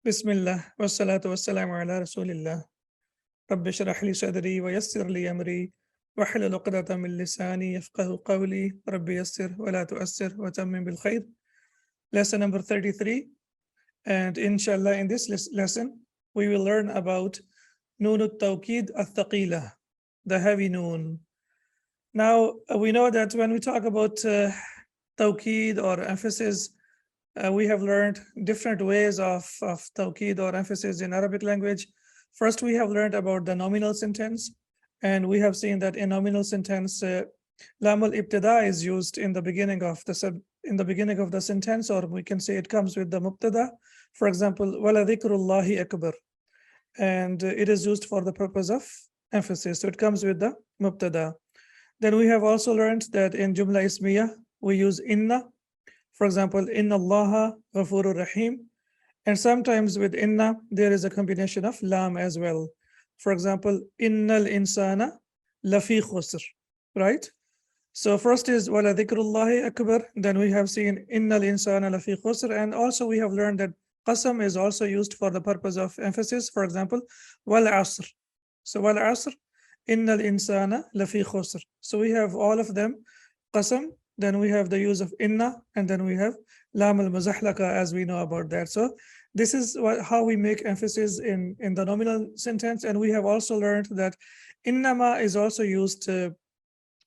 Bismillah, wassalatu wassalamu ala rasulillah. Rabbi shrah li sadri wa yassir li amri wahlul uqdatan min lisani yafqahu qawli. Rabbi yassir wa la tu'assir wa tammim bil khair. Lesson number 33. And inshallah, in this lesson, we will learn about Noon al-Tawqid al-Thaqila, the heavy noon. Now, we know that when we talk about Tawqid or emphasis, we have learned different ways of tawqid or emphasis in Arabic language. First, we have learned about the nominal sentence, and we have seen that in nominal sentence, lam al-ibtida is used in the beginning of the sentence, or we can say it comes with the mubtada. For example, wala dhikrullahi akbar, and it is used for the purpose of emphasis, so it comes with the mubtada. Then we have also learned that in jumla ismiya we use inna. For example, inna Allaha ghafurur rahim. And sometimes with inna, there is a combination of lam as well. For example, innal insana lafi khusr, right? So first is wala dhikrullahi akbar. Then we have seen innal insana lafi khusr. And also we have learned that qasam is also used for the purpose of emphasis. For example, wal asr. So wal asr, innal insana lafi khusr. So we have all of them, qasam. Then we have the use of inna, and then we have lam al-muzahlaka, as we know about that. So this is how we make emphasis in the nominal sentence. And we have also learned that innama is also used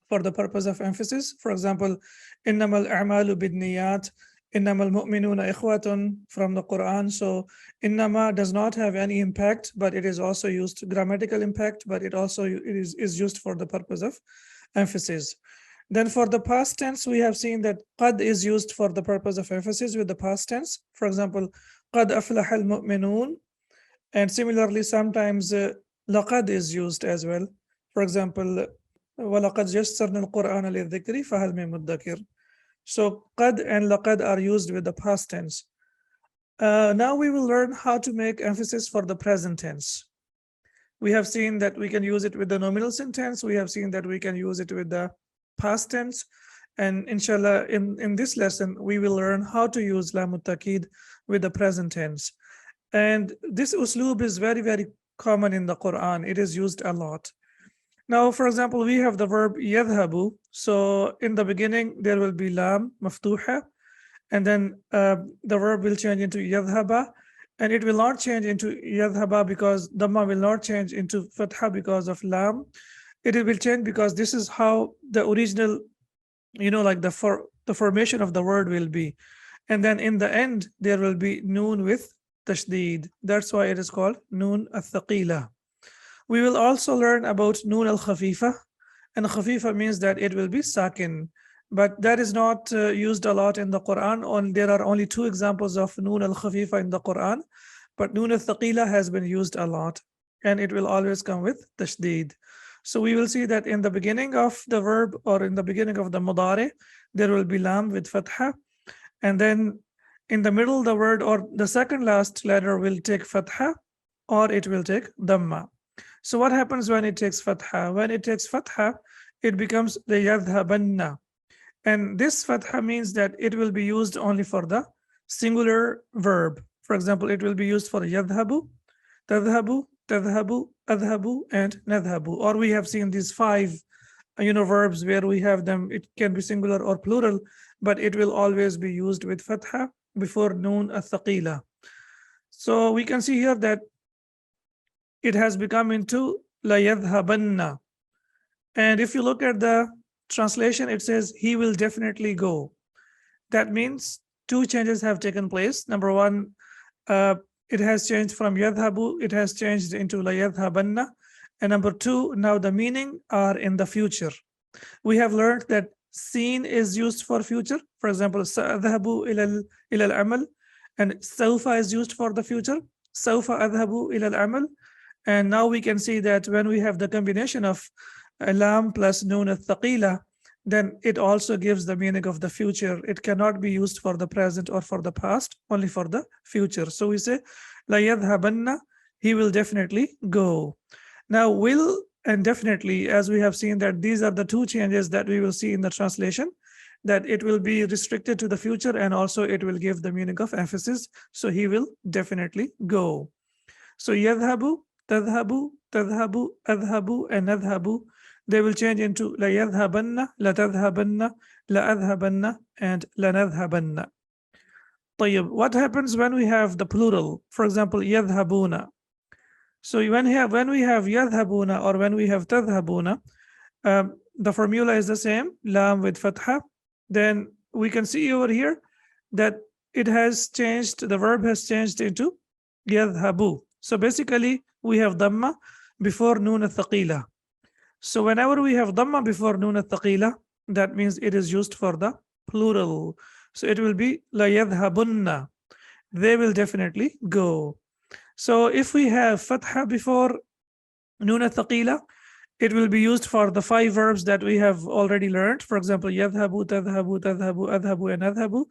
for the purpose of emphasis. For example, innamal a'malu bidniyat, innamal mu'minuna ikhwatun from the Quran. So innama does not have any impact, but it is also used grammatical impact, but it is used for the purpose of emphasis. Then for the past tense, we have seen that qad is used for the purpose of emphasis with the past tense. For example, qad aflaha al-mu'minun. And similarly, sometimes laqad is used as well. For example, وَلَقَدْ يَسَّرْنَا الْقُرْآنَ لِلذِّكْرِ فَهَلْ مِن مُدَّكِرٍ. So qad and laqad are used with the past tense. Now we will learn how to make emphasis for the present tense. We have seen that we can use it with the nominal sentence. We have seen that we can use it with the past tense, and inshallah in this lesson we will learn how to use lam al-ta'kid with the present tense. And this usloob is very, very common in the Quran. It is used a lot. Now, for example, we have the verb yadhhabu. So in the beginning there will be lam maftuha, and then the verb will change into yadhhaba, and it will not change into yadhhaba because dhamma will not change into fatha because of lam. It will change because this is how the original, like the formation of the word will be. And then in the end, there will be noon with tashdeed. That's why it is called noon al-thaqila. We will also learn about noon al-khafifa. And khafifa means that it will be sakin. But that is not used a lot in the Quran. There are only 2 examples of noon al-khafifa in the Quran. But noon al-thaqila has been used a lot. And it will always come with tashdeed. So we will see that in the beginning of the verb, or in the beginning of the mudari, there will be lam with fatha. And then in the middle, the word or the second last letter will take fatha, or it will take dhamma. So what happens when it takes fatha? When it takes fatha, it becomes the yadhhabanna. And this fatha means that it will be used only for the singular verb. For example, it will be used for yadhhabu, tadhhabu, tadhhabu, adhhabu, and nadhhabu. Or we have seen these 5 verbs where we have them, it can be singular or plural, but it will always be used with fatha before noon al-thaqila. So we can see here that it has become into la yadhhabanna. And if you look at the translation, it says he will definitely go. That means 2 changes have taken place. Number 1, it has changed from yadhhabu, it has changed into la yadhhabanna. And number 2, now the meaning are in the future. We have learned that seen is used for future. For example, sa'adhhabu ila al-amal, and sawfa is used for the future. Sawfa adhhabu ila al-amal. And now we can see that when we have the combination of lam plus noon al-thaqila, then it also gives the meaning of the future. It cannot be used for the present or for the past, only for the future. So we say, la yadhhabanna, he will definitely go. Now, will and definitely, as we have seen that these are the 2 changes that we will see in the translation. that it will be restricted to the future, and also it will give the meaning of emphasis. So he will definitely go. So yadhabu, tadhabu, tadhabu, adhabu, and nadhabu, they will change into la yadhabanna, la tadhabanna, la adhabanna, and la nadhabanna. طيب, what happens when we have the plural? For example, yadhabuna. So when we have yadhabuna or when we have tadhabuna, the formula is the same, lam with fatha. Then we can see over here that it has changed, the verb has changed into yadhabu. So basically we have dhamma before noon al-thaqila. So whenever we have dhamma before noon al-thaqila, that means it is used for the plural. So it will be la yadhabunna. They will definitely go. So if we have fatha before noon al-thaqila, it will be used for the 5 verbs that we have already learned. For example, yadhabu, tadhabu, tadhabu, adhabu, and adhabu.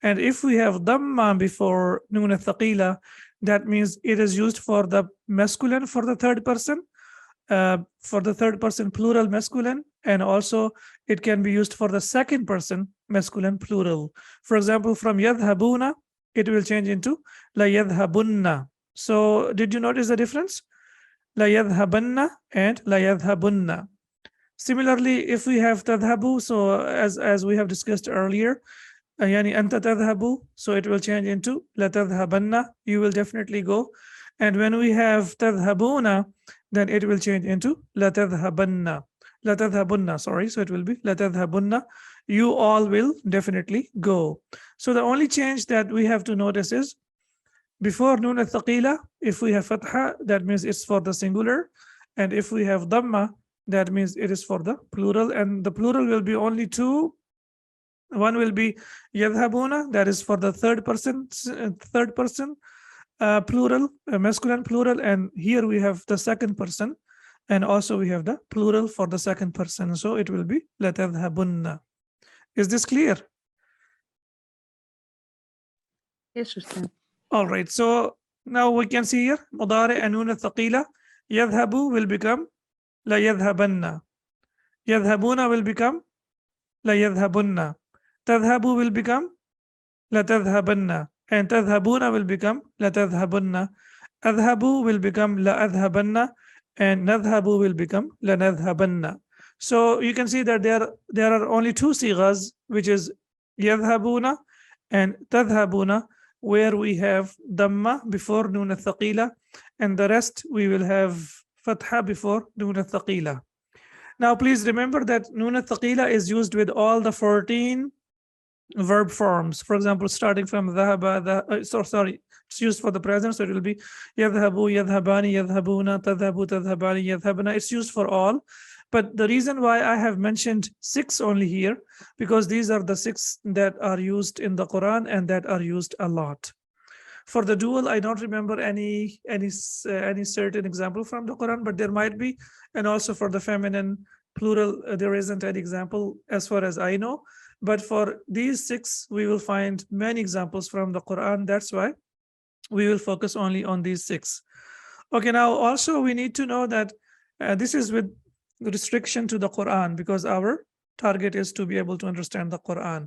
And if we have dhamma before noon al-thaqila, that means it is used for the masculine for the third person, plural masculine, and also it can be used for the second person masculine plural. For example, from yadhabuna, it will change into la yadhabunna. So did you notice the difference? La yadhabanna and la yadhabunna. Similarly, if we have tadhabu, so as we have discussed earlier, yani anta tadhabu, so it will change into la tadhabanna, you will definitely go. And when we have tadhabuna, then it will change into la tadhabanna. La tadhabunna, sorry, so it will be la tadhabunna, you all will definitely go. So the only change that we have to notice is before noon al-thaqila, if we have fatha, that means it's for the singular. And if we have dhamma, that means it is for the plural. And the plural will be only 2. One will be yadhabuna, that is for the third person plural, masculine plural. And here we have the second person. And also we have the plural for the second person. So it will be la tadhabunna. Is this clear? Yes, Ustad. All right, so now we can see here mudari and nun al-thaqila. Yadhabu will become la yadhabanna. Yadhabuna will become la yadhabunna. Tadhabu will become la tadhabanna. And tadhabuna will become la tadhabunna. Adhabu will become la adhabanna. And nadhabu will become la nadhabanna. So you can see that there are only 2 sighas, which is yadhabuna and tadhabuna, where we have dhamma before noon al-thaqila, and the rest we will have fatha before noon al-thaqila. Now please remember that noon al-thaqila is used with all the 14 verb forms. For example, starting from dhahaba, it's used for the present, so it will be yadhabu, yadhabani, yadhabuna, tadhabu, tadhabani, yadhabana. It's used for all. But the reason why I have mentioned 6 only here, because these are the 6 that are used in the Quran and that are used a lot. For the dual, I don't remember any certain example from the Quran, but there might be. And also for the feminine plural, there isn't any example as far as I know. But for these 6, we will find many examples from the Quran. That's why we will focus only on these 6. Okay, now also we need to know that this is with restriction to the Quran, because our target is to be able to understand the Quran.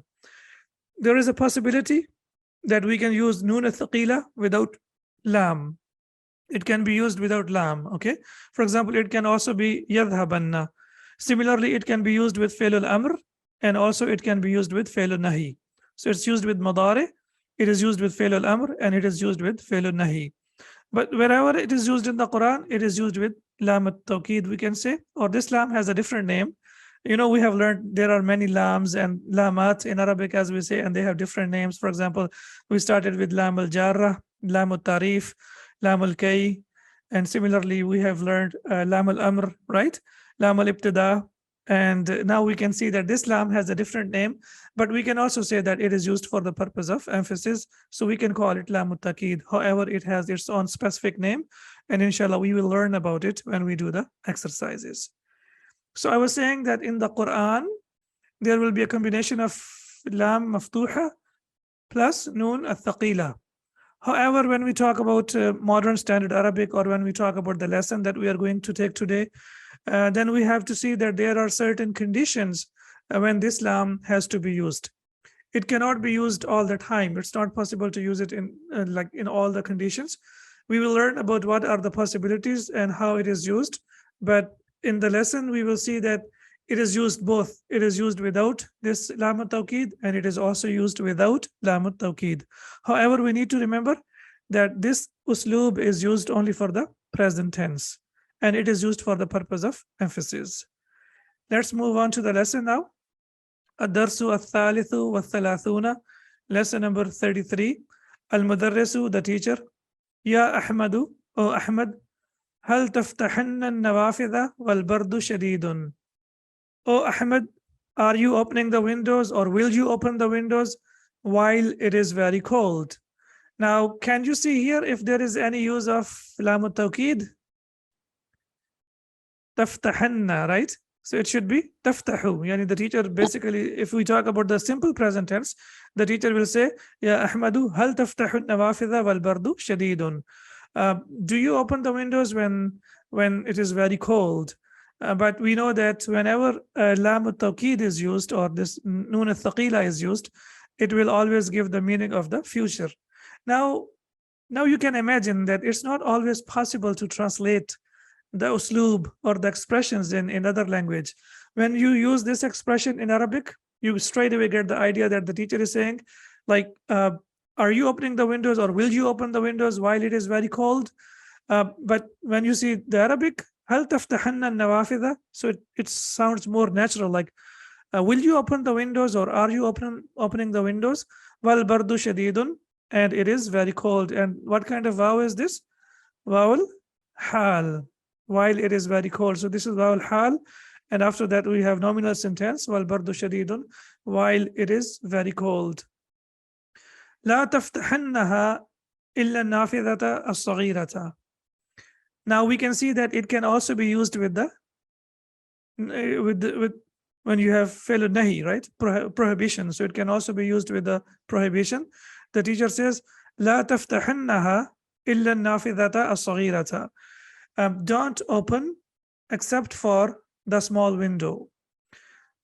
There is a possibility that we can use noon al-thaqila without lam. It can be used without lam, okay? For example, it can also be yadhabanna. Similarly, it can be used with fi'l al-amr, and also it can be used with fi'l al-nahi. So it's used with madari, it is used with fi'l al-amr, and it is used with fi'l al-nahi. But wherever it is used in the Quran, it is used with lam at-tawqid, we can say, or this lam has a different name. You know, we have learned there are many lams and lamat in Arabic, as we say, and they have different names. For example, we started with lam al-jarrah, lam al-tarif, lam al-kay, and similarly we have learned lam al-amr, right? Lam al-ibtida. And now we can see that this lam has a different name, but we can also say that it is used for the purpose of emphasis. So we can call it lam at-taqid. However, it has its own specific name. And inshallah, we will learn about it when we do the exercises. So I was saying that in the Quran, there will be a combination of lam maftuha plus noon al-thaqila. However, when we talk about modern standard Arabic, or when we talk about the lesson that we are going to take today, then we have to see that there are certain conditions when this lam has to be used. It cannot be used all the time. It's not possible to use it in like in all the conditions. We will learn about what are the possibilities and how it is used. But in the lesson, we will see that it is used both. It is used without this lam al-tawqid, and it is also used without lam al-tawqid. However, we need to remember that this uslub is used only for the present tense, and it is used for the purpose of emphasis. Let's move on to the lesson now. الدرس الثالث والثلاثون, lesson number 33. المدرس, the teacher. يا أحمد, O Ahmad. هل تفتحن النوافذ والبرد شديد. O Ahmad, are you opening the windows, or will you open the windows while it is very cold? Now, can you see here if there is any use of lam al-tawqid? Taftahanna, right? So it should be taftahu. Yani the teacher basically, if we talk about the simple present tense, the teacher will say, Ya Ahmadu, hal taftahu nawafidha wal bardu shadidun. Do you open the windows when it is very cold? But we know that whenever lam al-tawqid is used, or this nun al-thaqila is used, it will always give the meaning of the future. Now you can imagine that it's not always possible to translate the uslub or the expressions in other language. When you use this expression in Arabic, you straight away get the idea that the teacher is saying, like, are you opening the windows, or will you open the windows while it is very cold? But when you see the Arabic, hal taftahanna nawafidha, so it sounds more natural, like, will you open the windows, or are you opening the windows? Wal bardu shadidun, and it is very cold. And what kind of vow is this? Vowel hal, while it is very cold. So this is vowel hal, and after that we have nominal sentence, wal bardu shadidun, while it is very cold. La taftahannaha illa nafidhata as-saghirata. Now we can see that it can also be used with when you have fi'l nahi, right? Prohibition. So it can also be used with the prohibition. The teacher says, La taftahannaha illa nafidhata as-saghirata. Don't open except for the small window.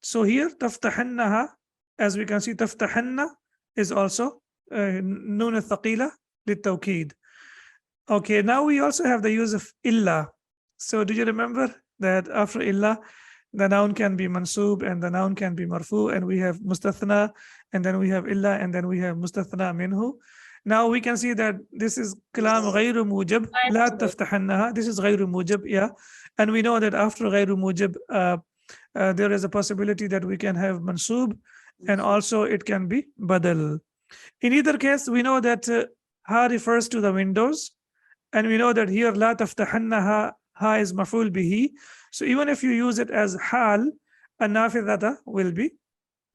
So here, taftahannaha, as we can see, taftahanna is also nun al-thaqila lit-tawqid. Okay, now we also have the use of illa. So do you remember that after illa, the noun can be mansub and the noun can be marfu, and we have mustathna, and then we have illa, and then we have mustathna minhu. Now we can see that this is kalam ghayru mujab, la taftahannaha. This is ghayru mujab, yeah. And we know that after ghayru mujab, there is a possibility that we can have mansub, and also it can be badal. In either case, we know that ha refers to the windows, and we know that here la taftahannaha, ha is maf'ul bihi. So even if you use it as hal, an-nafidhata will be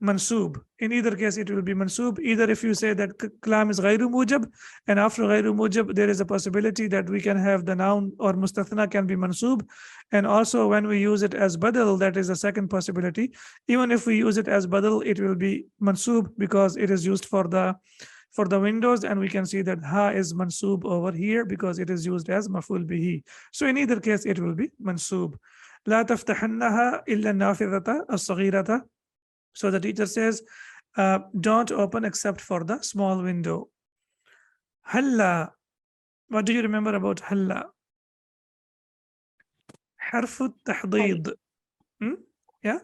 mansub. In either case, it will be mansub. Either if you say that kalam is ghayru mujab, and after ghayru mujab, there is a possibility that we can have the noun or mustathna can be mansub. And also when we use it as badal, that is the second possibility. Even if we use it as badal, it will be mansub because it is used for the windows, and we can see that ha is mansub over here because it is used as maf'ul bihi. So in either case, it will be mansub. La taftahannaha illa nafidhata as-saghirata. So the teacher says, don't open except for the small window. Halla. What do you remember about halla? Harfu tahdid. Yeah.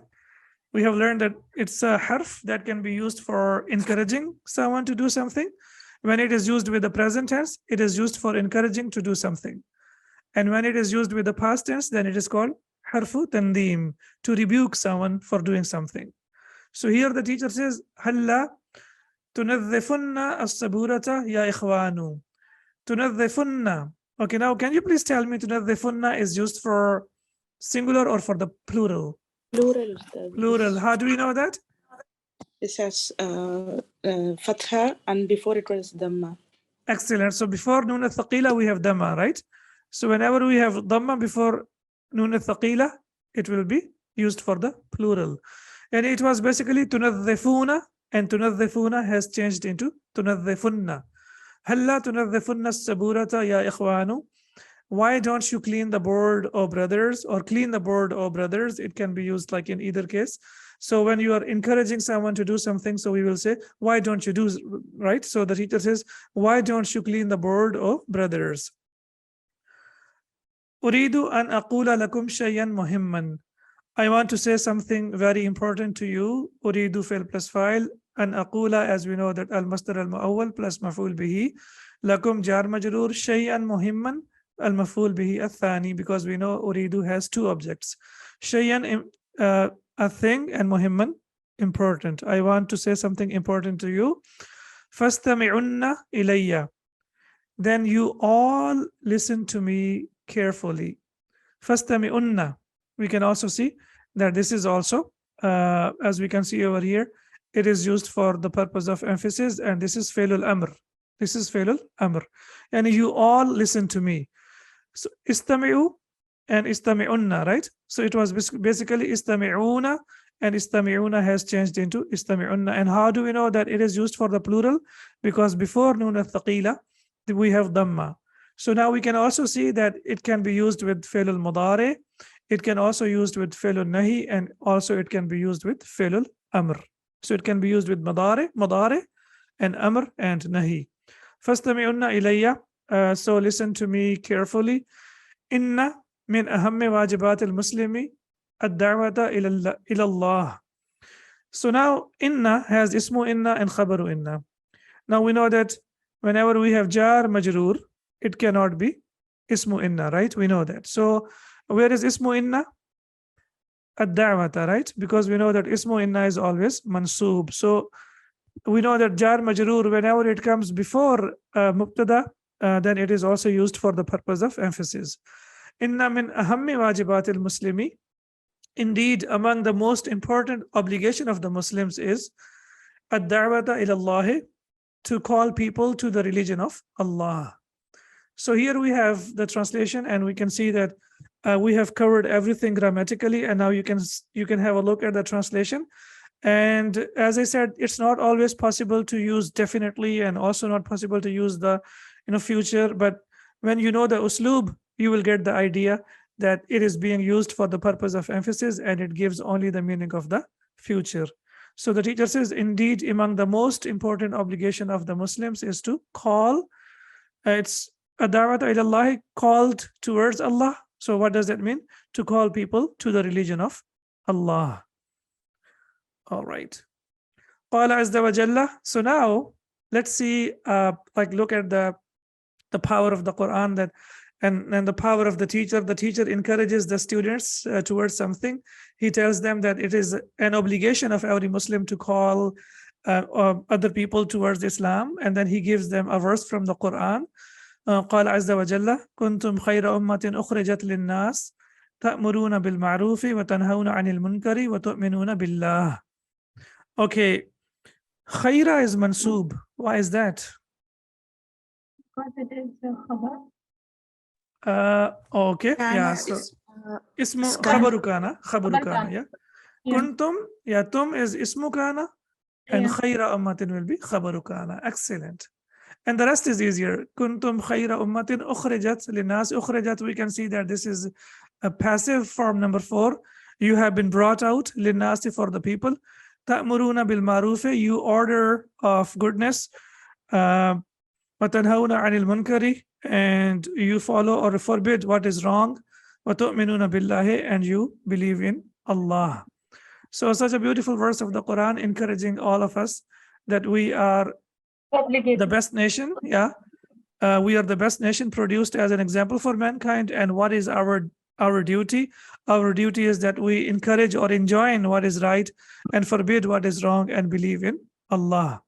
We have learned that it's a harf that can be used for encouraging someone to do something. When it is used with the present tense, it is used for encouraging to do something. And when it is used with the past tense, then it is called harfu tandim, to rebuke someone for doing something. So here the teacher says, Halla tunadhifunna as-saburata ya ikhwanu. Tunadhifunna. Okay, now can you please tell me tunadhifunna is used for singular or for the plural? Plural. Plural. How do we know that? It says fatha, and before it was dhamma. Excellent. So before nun al-thaqila, we have dhamma, right? So whenever we have dhamma before nun al-thaqila, it will be used for the plural. And it was basically tunadhifuna, and tunadhifuna has changed into tunadhifunna. Halla tunadhifunna as-saburata ya ikhwanu. Why don't you clean the board, O brothers? Or clean the board, O brothers. It can be used like in either case. So when you are encouraging someone to do something, so we will say, why don't you do, right? So the teacher says, why don't you clean the board, oh brothers? أريد أن أقول لكم شيئا مهما. I want to say something very important to you. أريد فعل plus فاعل. أن أقول, as we know that المصدر المؤول plus مفعول به. لكم جار مجرور. شيئا مهما المفعول به الثاني, because we know أريد has two objects. شيئا a thing, and مهما important. I want to say something important to you. فاستمعن إلي. Then you all listen to me carefully. فاستمعن. We can also see that this is also, as we can see over here, it is used for the purpose of emphasis, and this is فعل الأمر. This is فعل الأمر. And you all listen to me. So استمعوا and استمعون, right? So it was basically استمعون, and استمعون has changed into استمعون. And how do we know that it is used for the plural? Because before نون الثقيلة we have dhamma. So now we can also see that it can be used with فعل المضارع. It can also used with فعل النهي, and also it can be used with فعل الأمر. So it can be used with مضارع and أمر and نهي. فاستمعون إلي. So listen to me carefully. إن من أهم واجبات المسلم الدعوة إلى الله. So now إن has اسم إن and خبر إن. Now we know that whenever we have jar majrur, it cannot be ismu inna, right? We know that. So where is ismu inna? Ad-da'wata, right? Because we know that ismu inna is always mansub. So we know that jar majrur, whenever it comes before mubtada, then it is also used for the purpose of emphasis. Inna min ahammi wajibat al-muslimi. Indeed, among the most important obligation of the Muslims is ad-da'wata ila Allah, to call people to the religion of Allah. So here we have the translation, and we can see that we have covered everything grammatically, and now you can have a look at the translation. And as I said, it's not always possible to use definitely, and also not possible to use the future. But when you know the uslub, you will get the idea that it is being used for the purpose of emphasis, and it gives only the meaning of the future. So the teacher says, indeed, among the most important obligation of the Muslims is to call. It's ad-da'wat ila Allah, called towards Allah. So what does that mean? To call people to the religion of Allah. All right. Qala azza wa jalla. So now let's see, look at the power of the Quran, that and the power of the teacher. The teacher encourages the students towards something. He tells them that it is an obligation of every Muslim to call other people towards Islam, and then he gives them a verse from the Quran. قال عز وجل كنتم خير أمة أخرجت للناس تأمرون بالمعروف وتنهون عن المنكر وتؤمنون بالله. Okay, خير is mansub. Why is that? Because it is a khabar. Okay, yeah. So ismu khabaru kana, yeah. Kuntum, yeah, tum is ismu kana, and khayra ummatin will be khabaru kana. Excellent. And the rest is easier. Kuntum khayra ummatin ukhrijat linnas. Ukhrijat, we can see that this is a passive form number 4. You have been brought out, linnas, for the people. Ta'muruna bil ma'rufi, you order of goodness. Wa tanhawna 'anil munkari, and you follow or forbid what is wrong. Wa tu'minuna billahi, and you believe in Allah. So such a beautiful verse of the Quran, encouraging all of us that we are the best nation. Yeah, we are the best nation produced as an example for mankind. And what is our duty? Our duty is that we encourage or enjoin what is right and forbid what is wrong, and believe in Allah.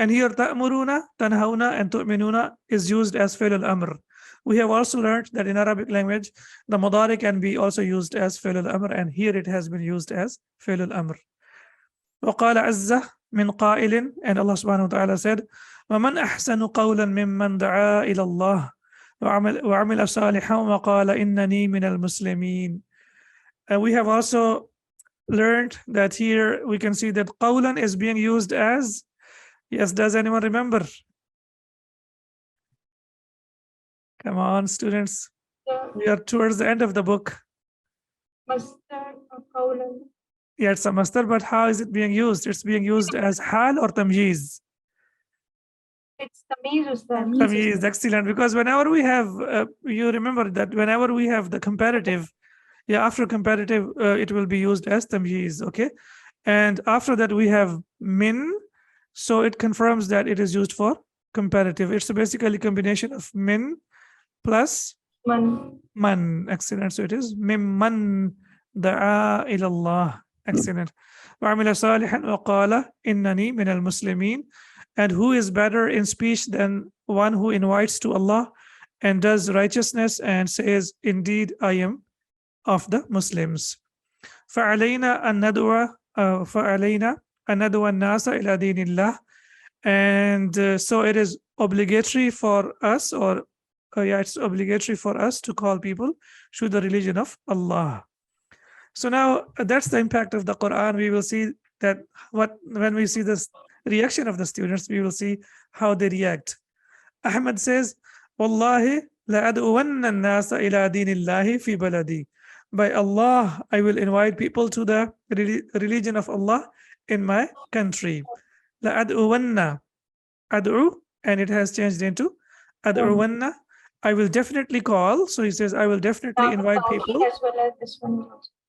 And here ta'muruna, tanhauna, and tu'minuna is used as fi'l al-amr. We have also learned that in Arabic language, the mudari can be also used as fi'l al-amr, and here it has been used as fi'l al-amr. وقال عز من قائل, and Allah subhanahu wa ta'ala said, وَمَنْ أَحْسَنُ قَوْلًا مِمَّنْ دَعَا إِلَى اللَّهِ وَعَمِلَ صَالِحًا وَقَالَ إِنَّنِي مِنَ الْمُسْلِمِينَ. And we have also learned that here we can see that قَوْلًا is being used as, yes, does anyone remember? Come on, students. We are towards the end of the book. Masdar or qawlan. Yeah, it's a masdar, but how is it being used? It's being used as hal or tamyiz. It's tamyiz, Ustad. Tamyiz, excellent. Because whenever we have, you remember that whenever we have the comparative, yeah, after comparative, it will be used as tamyiz, okay? And after that we have min, so it confirms that it is used for comparative. It's basically a combination of min plus Man. man. Excellent. So it is mimman da'a ila Allah. Excellent. وعمل صالحا وقال إنني من المسلمين. And who is better in speech than one who invites to Allah and does righteousness and says, indeed, I am of the Muslims. فعلينا أن ندعو الناس إلى دين الله. And so it is obligatory for us, or it's obligatory for us to call people to the religion of Allah. So now that's the impact of the Quran. We will see that when we see this reaction of the students, we will see how they react. Ahmed says, Wallahi la'ad'uwanna an-nasa ila dinillahi fi baladi. By Allah, I will invite people to the religion of Allah in my country. La'ad'uwanna, ad'u, and it has changed into ad'uwanna. I will definitely call. So he says, I will definitely invite people. As well as this one.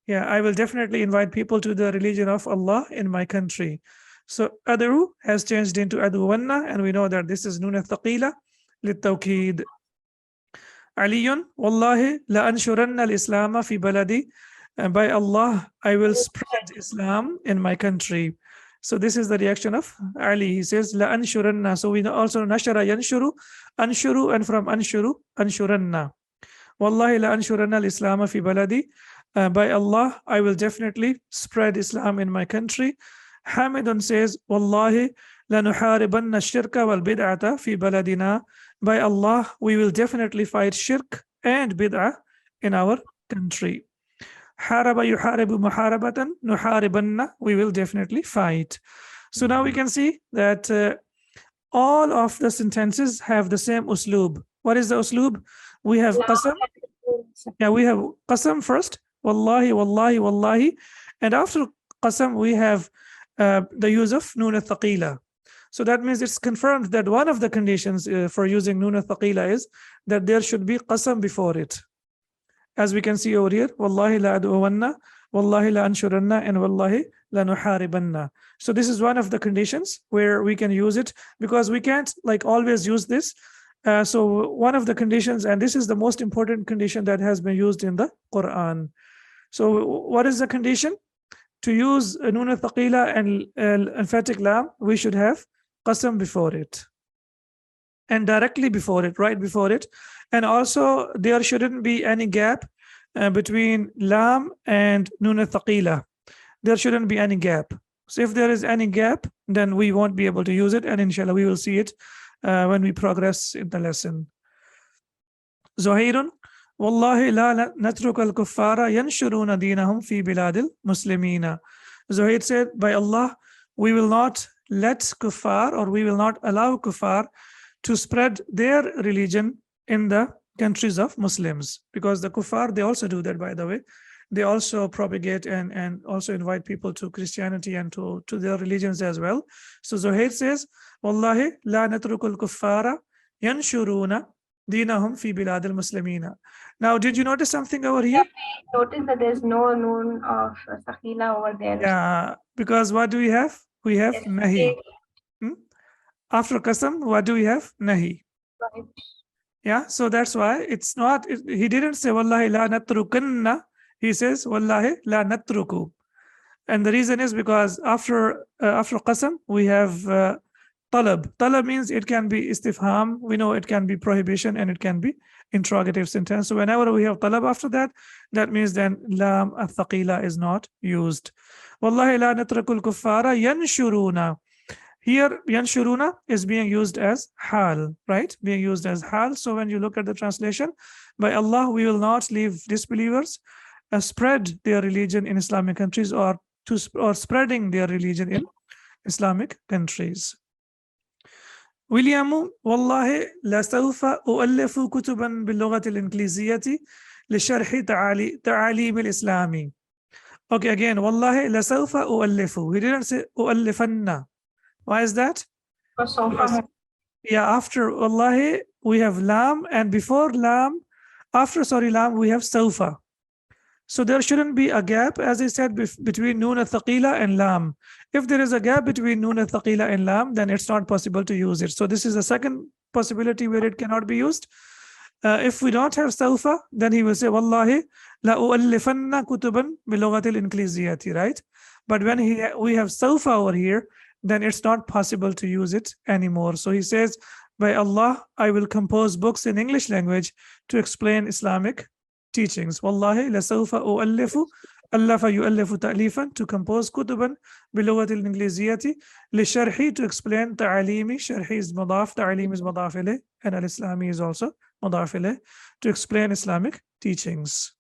Yeah, I will definitely invite people to the religion of Allah in my country. So ad'u has changed into ad'uwanna, and we know that this is nun al-thaqila lit-tawkid. Aliyun, wallahi la anshuranna al-islam fi baladi. And by Allah, I will spread Islam in my country. So this is the reaction of Ali. He says, la anshuranna. So we also nashara yanshuru, anshuru, and from anshuru, anshuranna. Wallahi la anshuranna al-islam fi baladi. By Allah, I will definitely spread Islam in my country. Hamidun says, Wallahi la nuharibanna ash-shirka wal bid'ata fi baladina. By Allah, we will definitely fight shirk and bid'ah in our country. Haraba yuharibu muharabatan nuharibanna. We will definitely fight. So now we can see that all of the sentences have the same uslub. What is the uslub? We have qasam. Yeah, we have qasam first. Wallahi, wallahi, wallahi. And after qasam, we have the use of nun al-thaqila. So that means it's confirmed that one of the conditions for using nun al-thaqila is that there should be qasam before it. As we can see over here, wallahi la ad'uwanna, wallahi la anshuranna, and wallahi la nuharibanna. So this is one of the conditions where we can use it, because we can't like always use this. So one of the conditions, and this is the most important condition that has been used in the Quran. So what is the condition? To use nun al-thaqila and emphatic lam, we should have qasam before it. And directly before it, right before it. And also there shouldn't be any gap between lam and nun al-thaqila. There shouldn't be any gap. So if there is any gap, then we won't be able to use it. And inshallah, we will see it when we progress in the lesson. Zuhairun, Wallahi la natruk al-kuffara yanshuruna dinahum fi biladil muslimina. Zuhair said, by Allah, we will not let kuffar, or we will not allow kuffar to spread their religion in the countries of Muslims. Because the kuffar, they also do that, by the way. They also propagate and also invite people to Christianity and to their religions as well. So Zuhair says, Wallahi la natrukul kuffara yanshuruna dinahum fi biladil muslimina. Now, did you notice something over here? Notice that there's no noon of Sakhila over there. Yeah, because what do we have? We have nahi. After qasam, what do we have? Nahi. Right. Yeah, so that's why it's not, he didn't say wallahi la natrukanna. He says wallahi la natruku. And the reason is because after qasam, we have talab. Talab means it can be istifham. We know it can be prohibition and it can be interrogative sentence. So whenever we have talab after that, that means then lam al-thaqila is not used. Wallahi la natrakul kuffara yanshuruna. Here yanshuruna is being used as hal, right? Being used as hal. So when you look at the translation, by Allah, we will not leave disbelievers spread their religion in Islamic countries, or spreading their religion in Islamic countries. William, wallahi la sawfa u'allifu kutuban bil lughati al-ingliziyati li sharhi ta'alim al-islami. Okay, again, wallahi la sawfa u'allifu. He didn't say u'allifanna. Why is that? فسوف Because, yeah, after wallahi, we have lam, and before lam, after lam, we have sawfa. So there shouldn't be a gap, as I said, between noon al-thaqila and lam. If there is a gap between noon al-thaqila and lam, then it's not possible to use it. So this is the second possibility where it cannot be used. If we don't have sawfa, then he will say, Wallahi, la u'allifanna kutuban bilughatil inkliziyati, right? But when we have sawfa over here, then it's not possible to use it anymore. So he says, by Allah, I will compose books in English language to explain Islamic teachings. Wallahi, la sawfa u'allifu, allafa yu'allifu ta'lifan, to compose kutuban bilughatil inkliziyati, li sharhi, to explain ta'alimi. Sharhi is madaf, ta'alim is madaf ilayh, and al-Islami is also madaf ilayh, to explain Islamic teachings.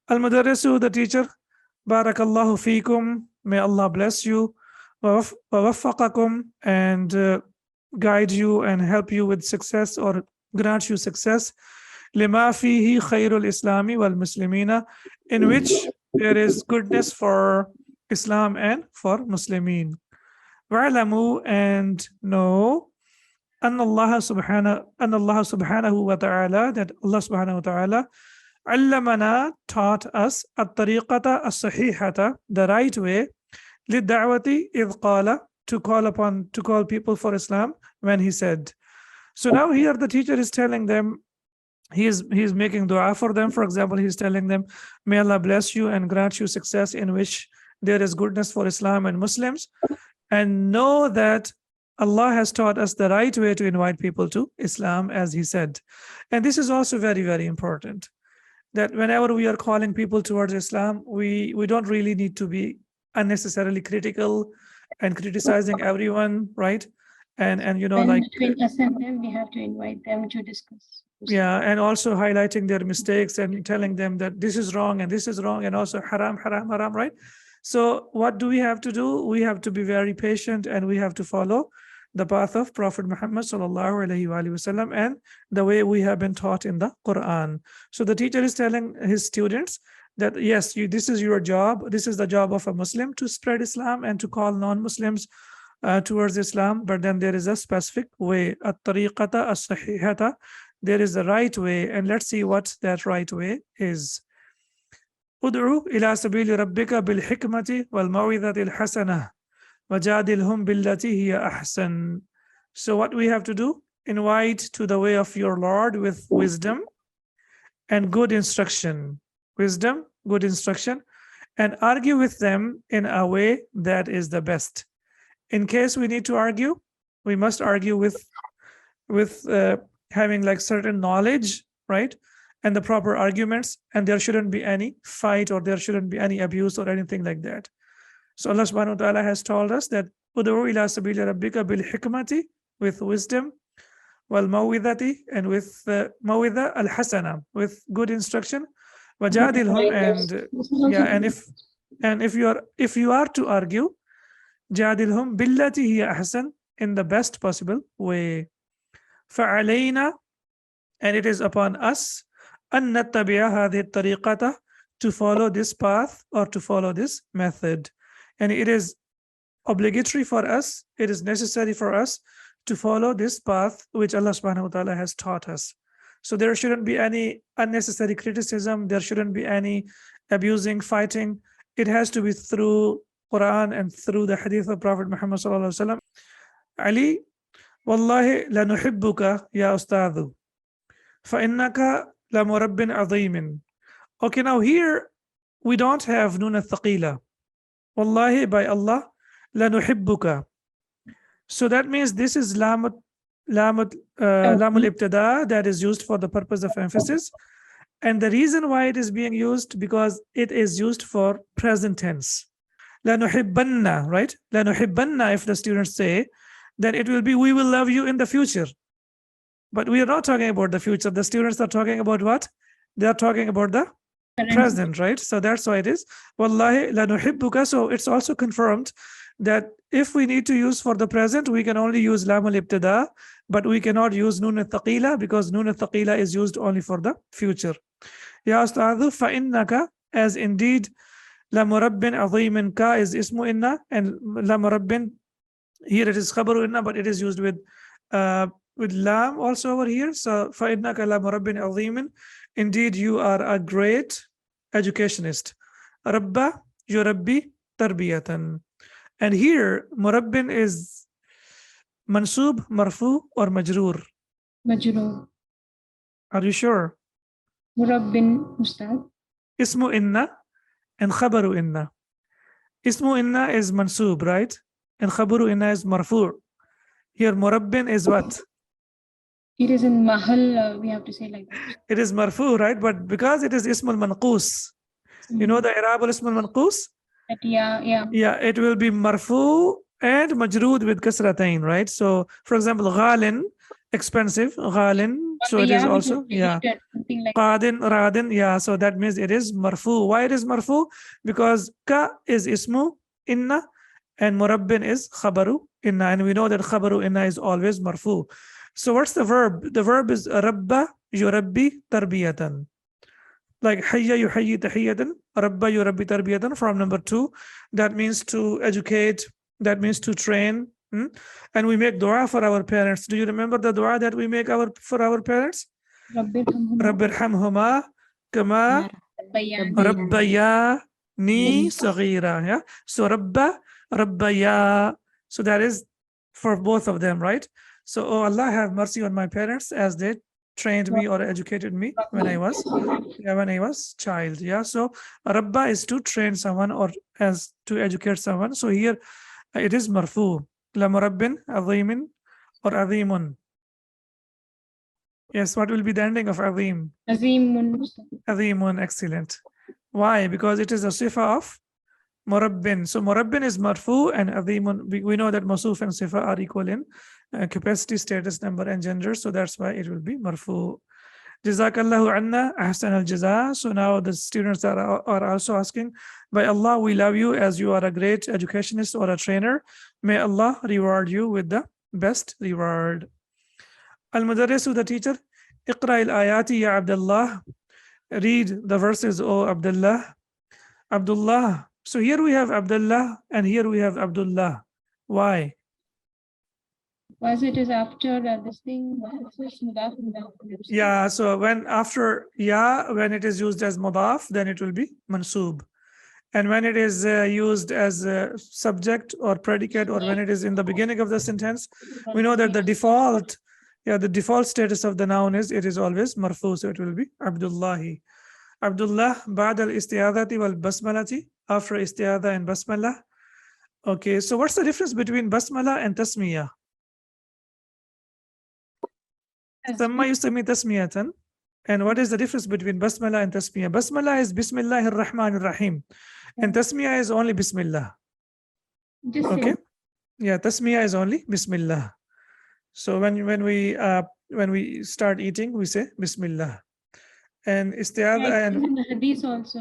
Al-Mudarrisu, the teacher, Barakallahu feekum, may Allah bless you, wa waffaqakum, and guide you and help you with success, or grant you success, lima fihi khairul islami wal muslimina, in which there is goodness for Islam and for Muslimin. Wa'lamu, and know, أن الله سبحانه وتعالى, that Allah subhanahu wa ta'ala, علمنا, taught us, الطريقة الصحيحة, the right way, للدعوة إذ قال, to call people for Islam, when he said. So now here the teacher is telling them, he is making dua for them. For example, he's telling them, may Allah bless you and grant you success in which there is goodness for Islam and Muslims, and know that Allah has taught us the right way to invite people to Islam, as he said. And this is also very, very important, that whenever we are calling people towards Islam, we don't really need to be unnecessarily critical and criticizing everyone, right? And you know, And like between us and them, we have to invite them to discuss. yeah, and also highlighting their mistakes and telling them that this is wrong and this is wrong, and also haram, haram, haram, right? So what do we have to do? We have to be very patient, and we have to follow the path of Prophet Muhammad sallallahu alaihi wasallam and the way we have been taught in the Quran. So the teacher is telling his students that yes, this is your job. This is the job of a Muslim, to spread Islam and to call non-Muslims towards Islam. But then there is a specific way, at-tariqata as-sahihata. There is a right way, and let's see what that right way is. Ud'u ila sabili rabbika bil hikmati wal maw'izati al hasanah wajadilhum billati hiya ahsan. So what we have to do? Invite to the way of your Lord with wisdom and good instruction. Wisdom, good instruction, and argue with them in a way that is the best. In case we need to argue, we must argue with having like certain knowledge, right? And the proper arguments, and there shouldn't be any fight, or there shouldn't be any abuse or anything like that. So Allah subhanahu wa ta'ala has told us that ud'u ila sabili rabbika bil hikmati, with wisdom, wal maw'idati, and with maw'idha al hasana, with good instruction, wajadilhum, and yeah, and if you are to argue, jadilhum billati hiya ahsan, in the best possible way. فعلينا, and it is upon us, أن نتبع هذه الطريقة, to follow this path or to follow this method. And it is obligatory for us, it is necessary for us to follow this path which Allah subhanahu wa ta'ala has taught us. So there shouldn't be any unnecessary criticism, there shouldn't be any abusing, fighting. It has to be through Quran and through the hadith of Prophet Muhammad sallallahu alaihi wasallam. Ali, wallahi lanuhibbuka ya ustadhu, fa innaka lamurabbin azimin. Okay, now here we don't have nun al-thaqila. Wallahi, by Allah, lanuhibbuka. So that means this is lamul ibtada, that is used for the purpose of emphasis. And the reason why it is being used, because it is used for present tense. Lanuhibbanna, right? Lanuhibbanna, if the students say, then it will be, we will love you in the future. But we are not talking about the future. The students are talking about what? They are talking about the present, right? So that's why it is wallahi lanuhibbuka. So it's also confirmed that if we need to use for the present, we can only use lam al-ibtada, but we cannot use nun al-thaqila, because nun al-thaqila is used only for the future. Ya ustadhu, fa innaka, as indeed La murabbin azimin, ka is ismu inna, and la murabbin, here it is khabaru inna, but it is used with lam also over here. So fa innaka la murabbin azimin, indeed you are a great educationist. Rabba yurabbi tarbiyatan. And here murabbin is mansub, marfu, or majroor. Majroor. Are you sure? Murabbin Ustad. Ismu inna and khabaru inna. Ismu inna is mansub, right? And khabaru inna is marfu. Here murabbin is what? It is in mahal, we have to say like that. It is marfu, right? But because it is ismul manqus, you know the i'rab ismul manqus? Yeah, it will be marfu and majrood with kasratain, right? So for example, ghalin, expensive, ghalin, so it is also, yeah, qadin, radin, yeah, so that means it is marfu. Why it is marfu? Because ka is ismu inna and murabbin is khabaru inna, and we know that khabaru inna is always marfu. So what's the verb? The verb is rabba yurabbi tarbiyatan. Like hayya yuhayyi tahiyatan, rabba yurabbi tarbiyatan from number 2. That means to educate, that means to train. And we make dua for our parents. Do you remember the dua that we make for our parents? Rabbirhamhuma kama rabbayani saghira. Yeah. So rabbaya. So that is for both of them, right? So, oh Allah, have mercy on my parents as they trained me or educated me when I was child. Yeah. So rabba is to train someone or as to educate someone. So here it is marfu. La murabbin azimin or azimun. Yes, what will be the ending of azim? Azimun, excellent. Why? Because it is a sifa of murabbin. So murabbin is marfu and azimun. We know that masuf and sifa are equal in capacity, status, number, and gender. So that's why it will be marfu. Jazakallahu anna ahsan al jaza. So now the students are also asking, by Allah, we love you as you are a great educationist or a trainer. May Allah reward you with the best reward. Al-Mudarrisu, the teacher, Iqra al-ayati ya Abdullah. Read the verses, O Abdullah. Abdullah. So here we have Abdullah and here we have Abdullah. Why? Because it is after this thing. Yeah, so when after ya, when it is used as mudaf, then it will be mansub. And when it is used as a subject or predicate, or when it is in the beginning of the sentence, we know that the default status of the noun is, it is always marfu, so it will be Abdullahi. Abdullah, ba'd al-istiyadati wal basmalati, after istiyada and basmala. Okay, so what's the difference between basmala and tasmiyah? Samma yusami tasmiyatan. And what is the difference between basmala and tasmiyah? Basmala is Bismillahir Rahmanir Rahim, and tasmiyah is only Bismillah. Okay, yeah, tasmiyah is only Bismillah. So when we start eating, we say Bismillah. And istiyada and hadith also.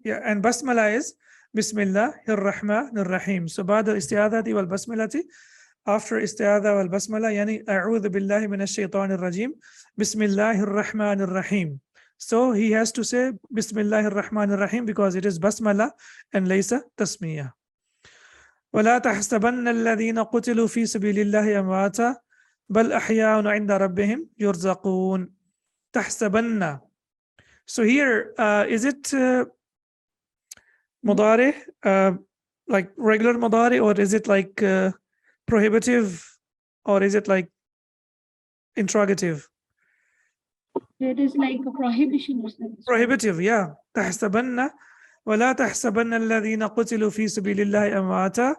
Yeah, and basmala is Bismillahir Rahmanir Rahim. So ba'da istiyadati wal basmalati, after istiyada wal basmala, yani a'udhu billahi minash shaitanir rajim, Bismillahir Rahmanir Rahim. So he has to say Bismillahir Rahmanir Rahim because it is basmala and laysa tasmiyah. ولا تحسبن الذين قتلوا في سبيل الله أمواتا بل أحياء عند ربهم يرزقون. تحسبن. So here, is it mudari, like regular mudari, or is it like prohibitive, or is it like interrogative? It is like a prohibition. Prohibitive, yeah. تحسبن ولا تحسبن الذين قتلوا في سبيل الله أمواتا,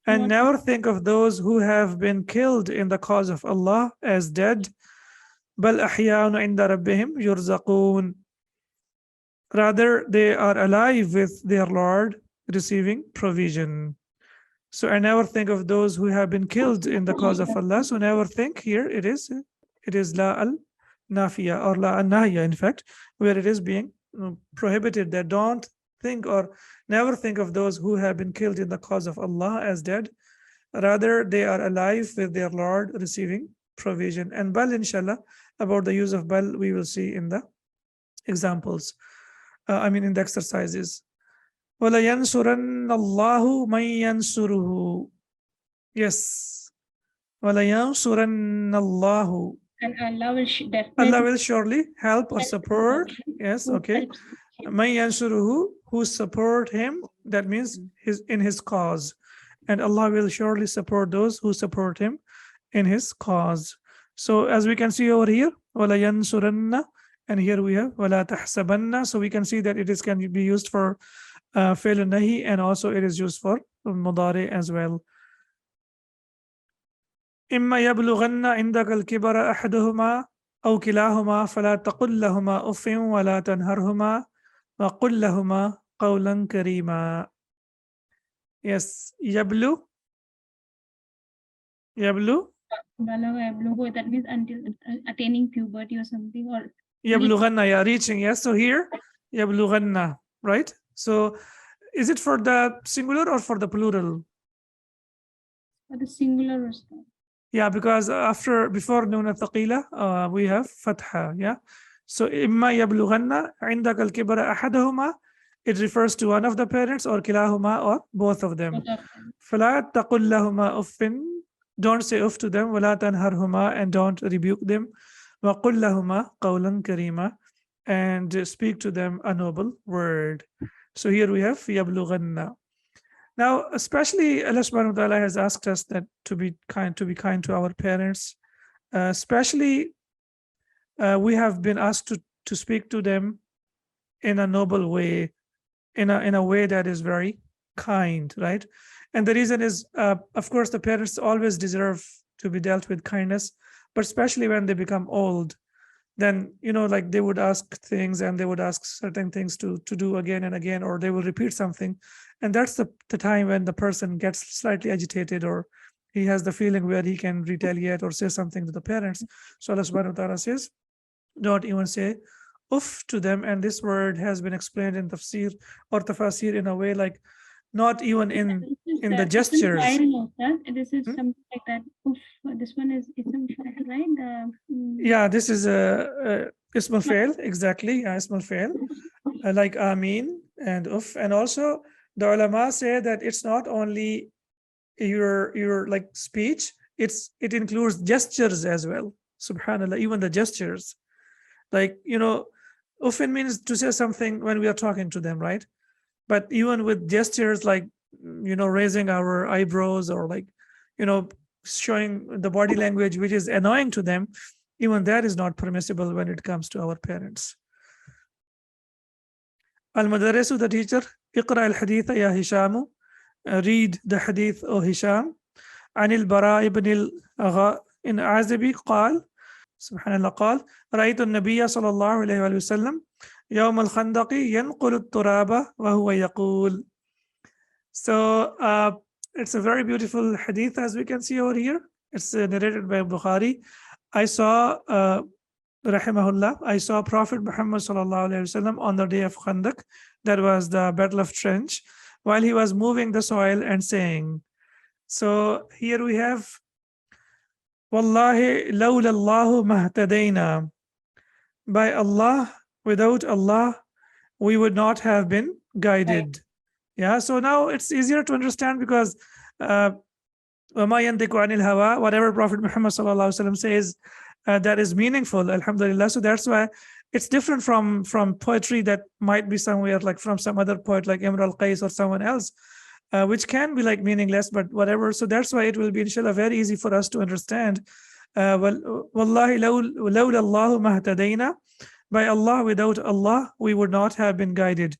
and never think of those who have been killed in the cause of Allah as dead. بل أحياء عند ربهم يرزقون. Rather, they are alive with their Lord, receiving provision. So I never think of those who have been killed in the cause of Allah. So never think, here it is la al nafiya or la al nahya, in fact, where it is being prohibited, that don't think or never think of those who have been killed in the cause of Allah as dead. Rather, they are alive with their Lord, receiving provision. And bal, inshallah, about the use of bal, we will see in the examples. In the exercises. وَلَيَنْصُرَنَّ اللَّهُ مَنْ يَنْصُرُهُ. Yes. وَلَيَنْصُرَنَّ اللَّهُ. And Allah will Allah definitely will surely help or help support. him. Yes, Who okay. helps him. مَنْ يَنْصُرُهُ, who support him. That means in his cause. And Allah will surely support those who support him in his cause. So as we can see over here, وَلَا يَنْصُرَنَّ, and here we have وَلَا تَحْسَبَنَّ. So we can see that it can be used for فعل nahi, and also it is used for mudari as well. إما يبلغن عندك الكبر أحدهما أو كلاهما فلا تقل لهما أف ولا تنهرهما وقل لهما قولا كريما. Yes, يبلغ That means until attaining puberty or something, or يبلغن, yeah, reaching. Yes, so here يبلغن, right? So is it for the singular or for the plural? for the singular or stuff. Yeah, because before نون ثقيلة we have فتحة. Yeah, so إما يبلغن عندك الكبر أحدهما, it refers to one of the parents, or كلاهما, or both of them. فلا تقل لهما أف, don't say uff to them. ولا تنهرهما, and don't rebuke them. وقل لهما قولا كريما, and speak to them a noble word. So here we have يبلغن. Now, especially Allah subhanahu wa ta'ala has asked us that to be kind to our parents. Especially we have been asked to speak to them in a noble way, in a way that is very kind, right? And the reason is, of course, the parents always deserve to be dealt with kindness, but especially when they become old, then, like they would ask things, and they would ask certain things to do again and again, or they will repeat something. And that's the time when the person gets slightly agitated, or he has the feeling where he can retaliate or say something to the parents. So Allah subhanahu wa ta'ala says, don't even say uff to them. And this word has been explained in tafsir or tafasir in a way like not even in the gestures. This is something like that. Oof, this one is ism fa'il, right? Yeah, this is ism al-fa'il, exactly. Yeah, ism al-fa'il, like ameen and uff. And also the ulama say that it's not only your like speech, it includes gestures as well. Subhanallah, even the gestures. Like, uffin means to say something when we are talking to them, right? But even with gestures like, raising our eyebrows, or like, showing the body language which is annoying to them, even that is not permissible when it comes to our parents. Al-Madrasu, the teacher, Iqra al-Haditha ya Hishamu, read the hadith, O Hisham. عن البراء بن العازب قال سبحان الله قال رأيت النبي صلى الله عليه وسلم يوم الخندق ينقل التراب وهو يقول. So it's a very beautiful hadith, as we can see over here. It's narrated by Bukhari. I saw rahimahullah, I saw Prophet Muhammad sallallahu alaihi wasallam on the day of Khandaq, that was the Battle of Trench, while he was moving the soil and saying. So here we have Wallahi lawla Allahu mahtadayna. By Allah, without Allah, we would not have been guided. Yeah, so now it's easier to understand, because whatever Prophet Muhammad sallallahu alaihi wasallam says, that is meaningful, alhamdulillah. So that's why it's different from poetry that might be somewhere like from some other poet like Imr al-Qais or someone else, which can be like meaningless, but whatever. So that's why it will be inshallah very easy for us to understand. Wallahi lawla Allahu mahtadayna. By Allah, without Allah, we would not have been guided.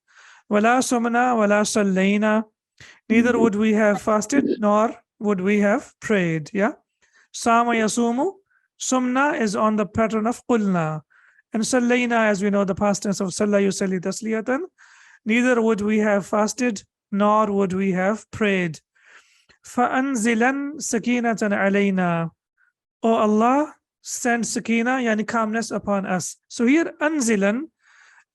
Wala sumna wala sallayna. Neither would we have fasted, nor would we have prayed. Yeah. Sama yasumu. Sumna is on the pattern of qulna. And sallayna, as we know, the past tense of salla yusalli tasliyatan. Neither would we have fasted, nor would we have prayed. فَأَنزِلًا سَكِينَةً عَلَيْنَا. O Allah, send sakina, yani calmness upon us. So here, anzilan,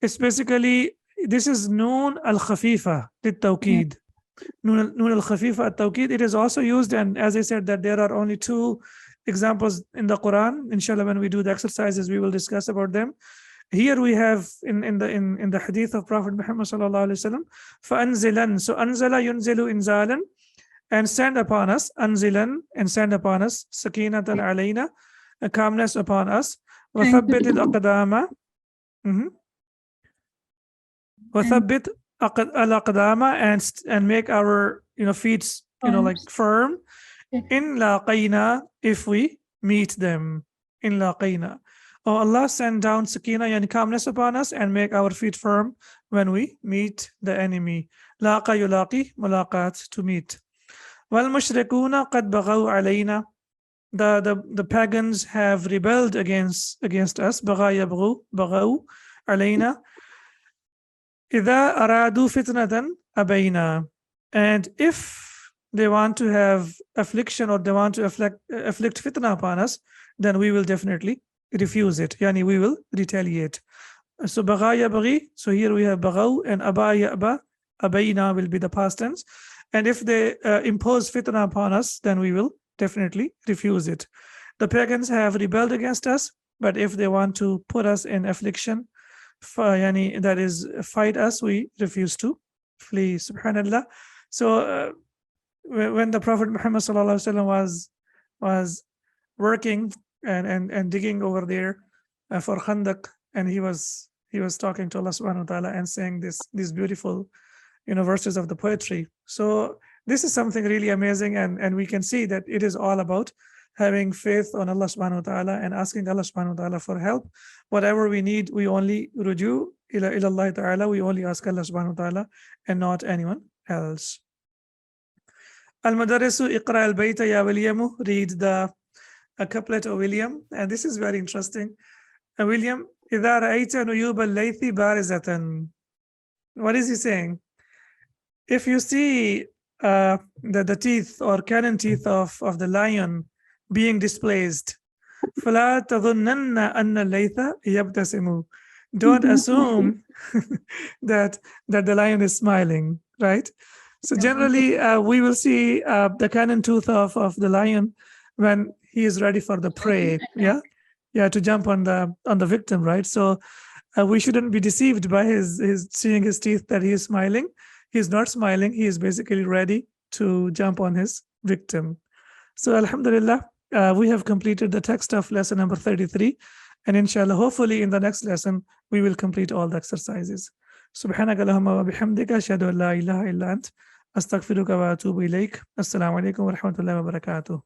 it's basically, this is noon al-khafifa, lit-tawqid. Noon al-khafifa at-tawqid. It is also used, and as I said, that there are only 2 examples in the Quran. Inshallah, when we do the exercises, we will discuss about them. Here we have in the hadith of Prophet Muhammad sallallahu alaihi wasallam, فَأَنزِلًا. So anzala yunzilu inzalan, and send upon us, anzilan, and send upon us, sakinatan alayna, a calmness upon us, وَثَبِّتِ الْأَقْدَامَ, وَثَبِّتْ الْأَقْدَامَ, and make our feet like firm, in laqayna, if we meet them, in laqayna. Oh Allah, send down sakina and calmness upon us and make our feet firm when we meet the enemy. Laqa yulaqi, mulaqat, to meet. Wal mushrikuna qad baghaw alayna. The pagans have rebelled against us. Bagha yabghu, baghaw alayna. Idha aradu fitnatan abayna. And if they want to have affliction, or they want to afflict fitna upon us, then we will definitely refuse it. Yani we will retaliate. So bagha yabghi, so here we have baghaw, and aba ya'ba, abayna will be the past tense. And if they impose fitna upon us, then we will definitely refuse it. The pagans have rebelled against us, but if they want to put us in affliction, yani that is fight us, we refuse to flee. Subhanallah. So when the Prophet Muhammad sallallahu alaihi wasallam was working and digging over there for Khandaq, and he was talking to Allah subhanahu wa ta'ala and saying these beautiful verses of the poetry. So this is something really amazing, and we can see that it is all about having faith on Allah subhanahu wa ta'ala and asking Allah subhanahu wa ta'ala for help. Whatever we need, we only ruju ila Allah ta'ala, we only ask Allah subhanahu wa ta'ala and not anyone else. Al-Madarisu Iqra al-Bayta ya William, read a couplet of William, and this is very interesting. William, إِذَا رَأَيْتَ نُيُوبَ اللَّيْثِ بَارِزَةً. What is he saying? If you see the teeth or cannon teeth of the lion being displaced, فَلَا تَظُنَّنَّ أَنَّ اللَّيْثَ يَبْتَسِمُ. Don't assume that the lion is smiling, right? So generally, we will see the cannon tooth of the lion when he is ready for the prey, to jump on the victim, right? So we shouldn't be deceived by his seeing his teeth that he is smiling. He's not smiling. He is basically ready to jump on his victim. So alhamdulillah, we have completed the text of lesson number 33, and inshallah, hopefully in the next lesson we will complete all the exercises. Subhanaka Allahumma wa bihamdika, ashhadu an la ilaha illa ant, astaghfiruka wa atubu ilayk. Assalamu alaikum wa rahmatullahi wa barakatuh.